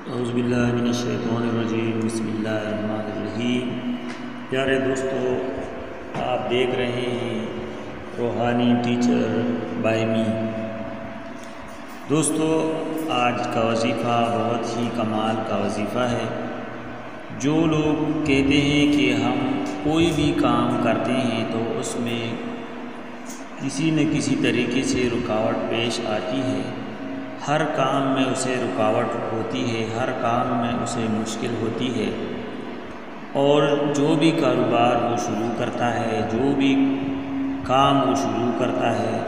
اعوذ باللہ من الشیطان الرجیم، بسم اللہ الرحمن الرحیم۔ پیارے دوستو، آپ دیکھ رہے ہیں روحانی ٹیچر بائی می۔ دوستو، آج کا وظیفہ بہت ہی کمال کا وظیفہ ہے۔ جو لوگ کہتے ہیں کہ ہم کوئی بھی کام کرتے ہیں تو اس میں کسی نہ کسی طریقے سے رکاوٹ پیش آتی ہے، ہر کام میں اسے رکاوٹ ہوتی ہے، ہر کام میں اسے مشکل ہوتی ہے، اور جو بھی کاروبار وہ شروع کرتا ہے، جو بھی کام وہ شروع کرتا ہے،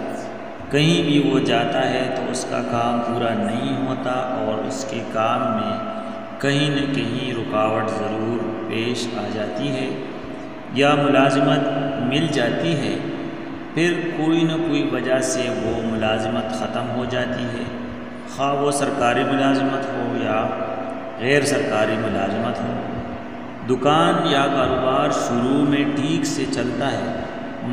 کہیں بھی وہ جاتا ہے تو اس کا کام پورا نہیں ہوتا اور اس کے کام میں کہیں نہ کہیں رکاوٹ ضرور پیش آ جاتی ہے، یا ملازمت مل جاتی ہے، پھر کوئی نہ کوئی وجہ سے وہ ملازمت ختم ہو جاتی ہے، خواہ وہ سرکاری ملازمت ہو یا غیر سرکاری ملازمت ہو۔ دکان یا کاروبار شروع میں ٹھیک سے چلتا ہے،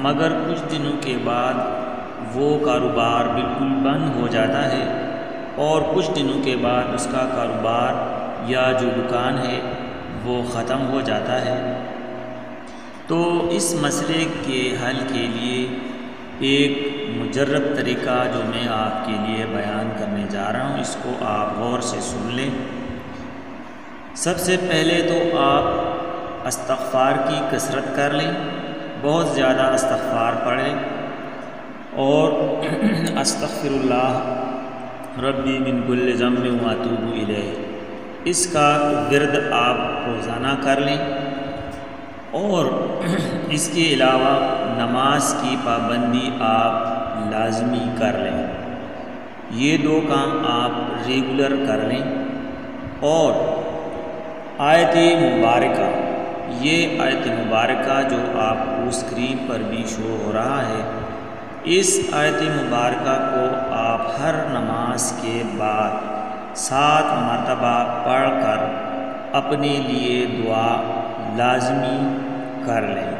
مگر کچھ دنوں کے بعد وہ کاروبار بالکل بند ہو جاتا ہے، اور کچھ دنوں کے بعد اس کا کاروبار یا جو دکان ہے وہ ختم ہو جاتا ہے۔ تو اس مسئلے کے حل کے لیے ایک مجرب طریقہ جو میں آپ کے لیے بیان کرنے جا رہا ہوں، اس کو آپ غور سے سن لیں۔ سب سے پہلے تو آپ استغفار کی کثرت کر لیں، بہت زیادہ استغفار پڑھیں، اور استغفر اللہ ربی من کل ذنب واتوب الیہ، اس کا ورد آپ روزانہ کر لیں، اور اس کے علاوہ نماز کی پابندی آپ لازمی کر لیں۔ یہ دو کام آپ ریگولر کر لیں، اور آیت مبارکہ، یہ آیت مبارکہ جو آپ کو اسکرین پر بھی شو ہو رہا ہے، اس آیت مبارکہ کو آپ ہر نماز کے بعد 7 مرتبہ پڑھ کر اپنے لیے دعا لازمی کر لیں۔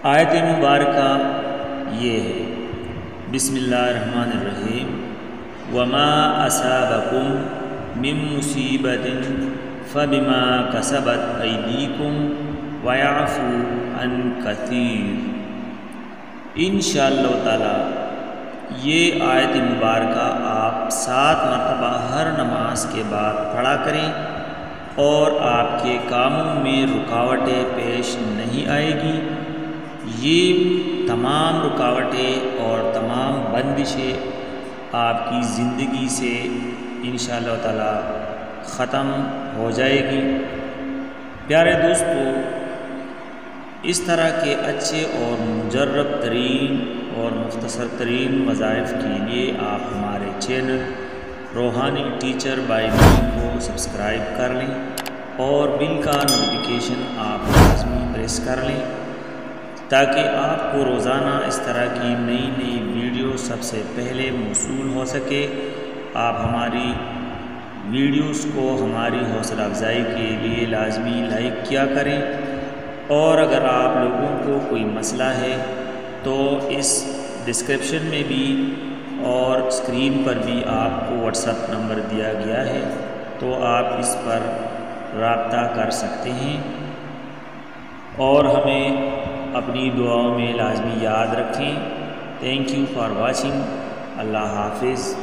آیت مبارکہ یہ ہے، بسم اللہ الرحمن الرحیم، وما اصابکم من مصیبت فبما کسبت ایدیکم ویعفو عن کثیر۔ انشاءاللہ تعالی یہ آیت مبارکہ آپ 7 مرتبہ ہر نماز کے بعد پڑھا کریں، اور آپ کے کاموں میں رکاوٹیں پیش نہیں آئے گی۔ یہ تمام رکاوٹیں اور تمام بندشیں آپ کی زندگی سے انشاءاللہ تعالی ختم ہو جائے گی۔ پیارے دوستو، اس طرح کے اچھے اور مجرب ترین اور مختصر ترین وظائف کے لیے آپ ہمارے چینل روحانی ٹیچر بائی می کو سبسکرائب کر لیں، اور بل کا نوٹیفیکیشن آپ لازمی پریس کر لیں، تاکہ آپ کو روزانہ اس طرح کی نئی نئی ویڈیو سب سے پہلے موصول ہو سکے۔ آپ ہماری ویڈیوز کو ہماری حوصلہ افزائی کے لیے لازمی لائک کیا کریں، اور اگر آپ لوگوں کو کوئی مسئلہ ہے تو اس ڈسکرپشن میں بھی اور اسکرین پر بھی آپ کو واٹس ایپ نمبر دیا گیا ہے، تو آپ اس پر رابطہ کر سکتے ہیں، اور ہمیں اپنی دعاؤں میں لازمی یاد رکھیں۔ Thank you for watching. اللہ حافظ۔